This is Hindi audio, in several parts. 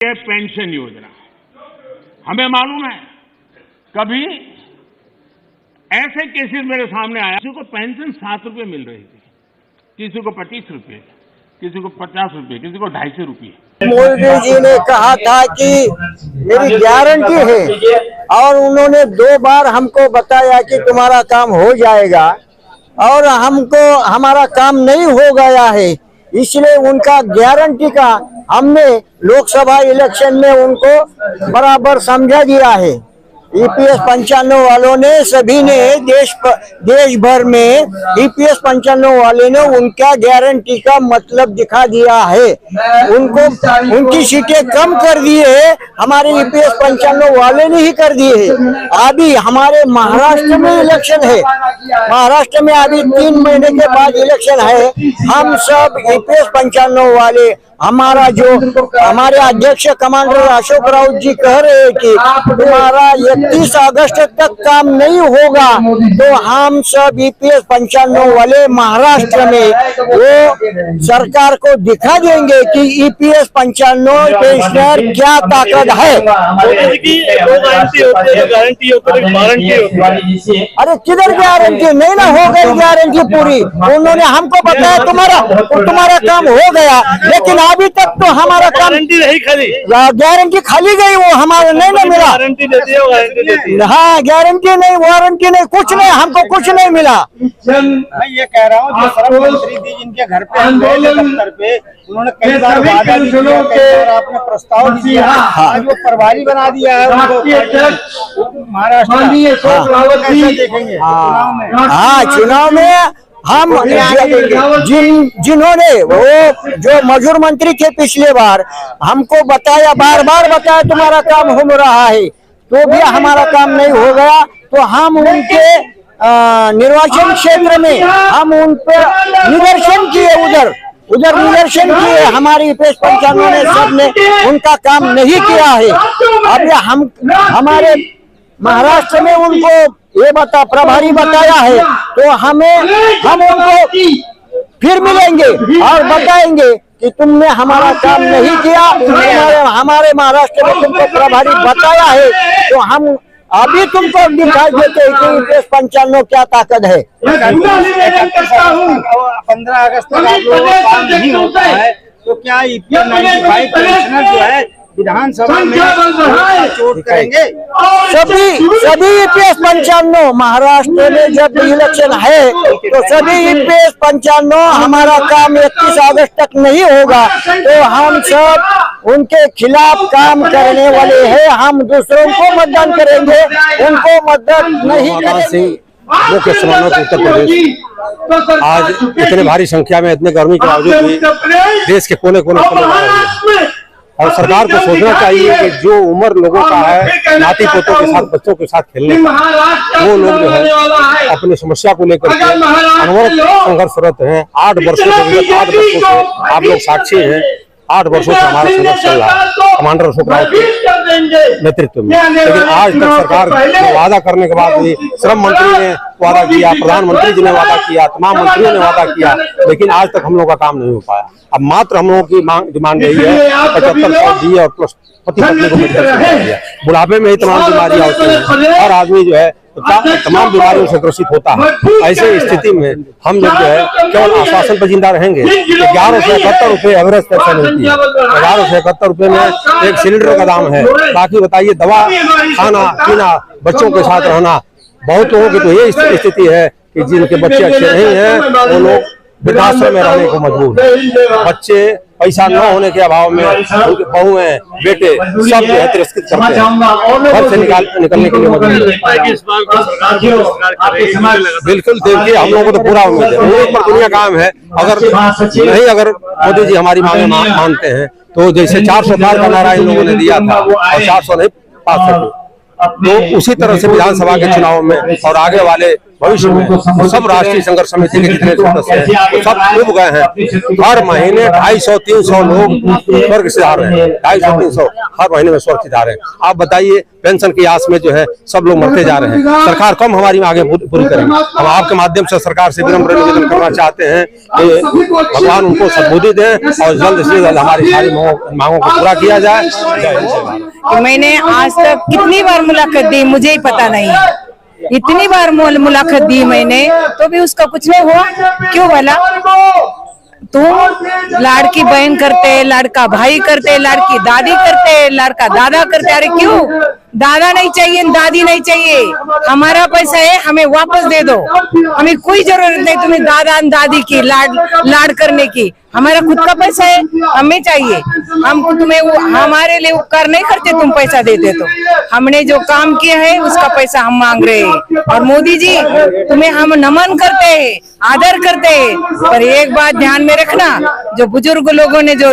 ये पेंशन योजना हमें मालूम है, कभी ऐसे केसेस मेरे सामने आया, किसी को पेंशन 7 रुपये मिल रही थी, किसी को 25 रुपये, किसी को 50 रुपये, किसी को 250 रुपये। मोदी जी ने कहा था कि मेरी गारंटी है और उन्होंने 2 बार हमको बताया कि तुम्हारा काम हो जाएगा और हमको हमारा काम नहीं हो गया है, इसलिए उनका गारंटी का हमने लोकसभा इलेक्शन में उनको बराबर समझा दिया है। ईपीएस 95 वालों ने सभी ने देश भर में ईपीएस 95 वाले ने उनका गारंटी का मतलब दिखा दिया है। उनको उनकी सीटें कम कर दी है, हमारे ईपीएस 95 वाले ने ही कर दी है। अभी हमारे महाराष्ट्र में इलेक्शन है, महाराष्ट्र में अभी 3 महीने के बाद इलेक्शन है। हम सब ईपीएस 95 वाले, हमारा जो हमारे अध्यक्ष कमांडर अशोक राउत जी कह रहे हैं कि तुम्हारा 31 अगस्त तक काम नहीं होगा, तो हम सब ईपीएस 95 वाले महाराष्ट्र में वो सरकार को दिखा देंगे कि ईपीएस 95 पेंशनर क्या ताकत है। अरे किधर गारंटी नहीं ना हो गई गारंटी पूरी। उन्होंने हमको बताया तुम्हारा काम हो गया, लेकिन अभी तक तो हमारा काम गारंटी खाली गई, वो हमारा नहीं ना मिला। हाँ, गारंटी नहीं, वारंटी नहीं, कुछ नहीं, हमको कुछ नहीं मिला। मैं ये कह रहा हूँ, जो श्रम मंत्री जी जिनके घर पे हम गए दफ्तर पे, उन्होंने कई बार वादा भी किया, कई बार आपने प्रस्ताव भी दिया, आज वो प्रभारी बना दिया है महाराष्ट्र। कैसे देखेंगे चुनाव में? हाँ, चुनाव में हम जिन्होंने वो जो मजदूर मंत्री थे पिछले बार, हमको बताया, बार बार बताया तुम्हारा काम हो रहा है, तो भी हमारा काम नहीं हो गया। तो हम उनके निर्वाचन क्षेत्र में हम उन पर निदर्शन किए, उधर निदर्शन किए। हमारी ईपीएस 95 ने सबने उनका काम नहीं किया है। अब हम हमारे महाराष्ट्र में उनको ये प्रभारी बताया है, तो हम उनको फिर मिलेंगे और बताएंगे कि तुमने हमारा काम नहीं किया। हमारे महाराष्ट्र में तुमको प्रभारी बताया है, तो हम अभी तुमको दिखाई देते हैं कि ईपीएस 95 क्या ताकत है। 15 अगस्त तक आप लोगों का काम नहीं होता है, तो क्या ईपीएस 95 पेंशनर जो है विधानसभा में चोट करेंगे? सभी ईपीएस 95 महाराष्ट्र में जब इलेक्शन है, तो सभी ईपीएस 95 हमारा काम 31 अगस्त तक नहीं होगा, तो हम सब उनके खिलाफ काम करने वाले हैं। हम दूसरों को मतदान करेंगे, उनको मतदान नहीं करेंगे। मुख्य समानक उत्तर प्रदेश आज इतने भारी संख्या में, इतने गर्मी के बावजूद भी देश के कोने कोने और सरकार को सोचना चाहिए कि जो उम्र लोगों का है नाती पोतों के साथ, बच्चों के साथ खेलने का, वो लोग जो है अपनी समस्या को लेकर के अनवरत संघर्षरत हैं। 8 वर्षों से आप लोग साक्षी हैं, 8 वर्षों से हमारा संघर्ष चल रहा है कमांडर अशोक राउत के नेतृत्व में। लेकिन आज तक सरकार वादा करने के बाद भी श्रम मंत्री ने वादा किया, प्रधानमंत्री जी ने वादा किया, तमाम मंत्रियों ने वादा किया, लेकिन आज तक हम लोगों का काम नहीं हो पाया। अब मात्र हम लोगों की डिमांड यही है 75 दी और प्लस पति पत्नी को मेडिकल दिया। बुढ़ापे में ही तमाम बीमारियां होती हैं, हर आदमी जो है तमाम बीमारियों से ग्रसित होता है। ऐसे स्थिति में हम लोग जो है केवल आश्वासन पर जिंदा रहेंगे। 1171 रुपये एवरेज पेंशन होती है, 1171 रुपये में एक सिलेंडर का दाम है। बाकी बताइए, दवा, खाना पीना, बच्चों के साथ रहना, बहुत लोगों की तो ये स्थिति है कि जिनके बच्चे अच्छे नहीं हैं, वो लोग वृद्धाश्रम में रहने को मजबूर है। बच्चे पैसा न होने के अभाव में उनके बहुएं, बेटे सब जो है तिरस्कृत करते हैं, घर से निकलने के लिए मजबूर है। बिल्कुल, देखिए हम लोगों को तो पूरा उम्मीद है, उम्मीद पर दुनिया कायम है। अगर मोदी जी हमारी मांगे मानते हैं, तो जैसे 400 पार का नारा इन लोगों ने दिया था और 400 नहीं पास सके, तो उसी तरह से विधानसभा के चुनाव में और आगे वाले भविष्य में सब राष्ट्रीय संघर्ष समिति के जितने सदस्य हैं वो सब डूब गए हैं। हर महीने 250-300 लोग स्वर्ग से आ रहे हैं, 250-300 हर महीने में स्वर्ग से जा रहे हैं। आप बताइए, पेंशन की आस में जो है सब लोग मरते जा रहे हैं। सरकार कम हमारी आगे पूरी करेंगे। हम आपके माध्यम से सरकार से विनम्र निवेदन करना चाहते हैं कि भगवान उनको सद्बुद्धि दें और जल्द से जल्द हमारी सारी मांगों को पूरा किया जाए। मैंने आज तक कितनी बार मुलाकात दी मुझे ही पता नहीं है, इतनी बार मुलाकात दी मैंने तो भी उसका कुछ नहीं हुआ। क्यों बोला? तुम लाड़की बहन करते, लड़का भाई करते, लड़की दादी करते, लड़का दादा करते। अरे क्यों? दादा नहीं चाहिए, दादी नहीं चाहिए, हमारा पैसा है, हमें वापस दे दो। हमें कोई जरूरत नहीं तुम्हें दादा दादी की लाड करने की, हमारा खुद का पैसा है, हमें चाहिए। हम तुम्हें हमारे लिए उपकार नहीं करते, तुम पैसा देते तो हमने जो काम किया है उसका पैसा हम मांग रहे हैं। और मोदी जी तुम्हें हम नमन करते हैं, आदर करते हैं, पर एक बात ध्यान में रखना, जो बुजुर्ग लोगों ने जो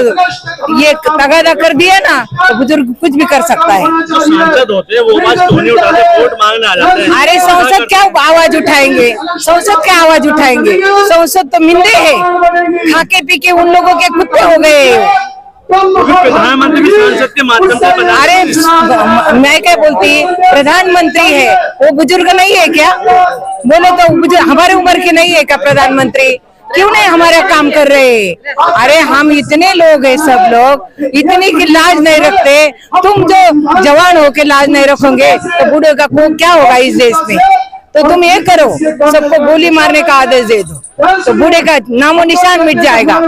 ये तगादा कर दिया ना, तो बुजुर्ग कुछ भी कर सकता है। होते हैं वो आवाज क्यों नहीं उठाते? वोट मांगने आ जाते हैं। अरे संसद क्या आवाज उठाएंगे? संसद क्या आवाज उठाएंगे? संसद तो मिंदे है, खाके पी के उन लोगों के कुत्ते हो गए। प्रधानमंत्री की संसद के माध्यम से अरे मैं क्या बोलती, प्रधानमंत्री है वो बुजुर्ग नहीं है क्या? बोलो तो हमारे उम्र के नहीं है क्या प्रधानमंत्री? क्यों नहीं हमारा काम कर रहे? अरे हम इतने लोग हैं, सब लोग इतनी की लाज नहीं रखते। तुम जो जवान हो के लाज नहीं रखोगे तो बूढ़े का क्या होगा इस देश में? तो तुम ये करो, सबको गोली मारने का आदेश दे दो, तो बूढ़े का नामो निशान मिट जाएगा।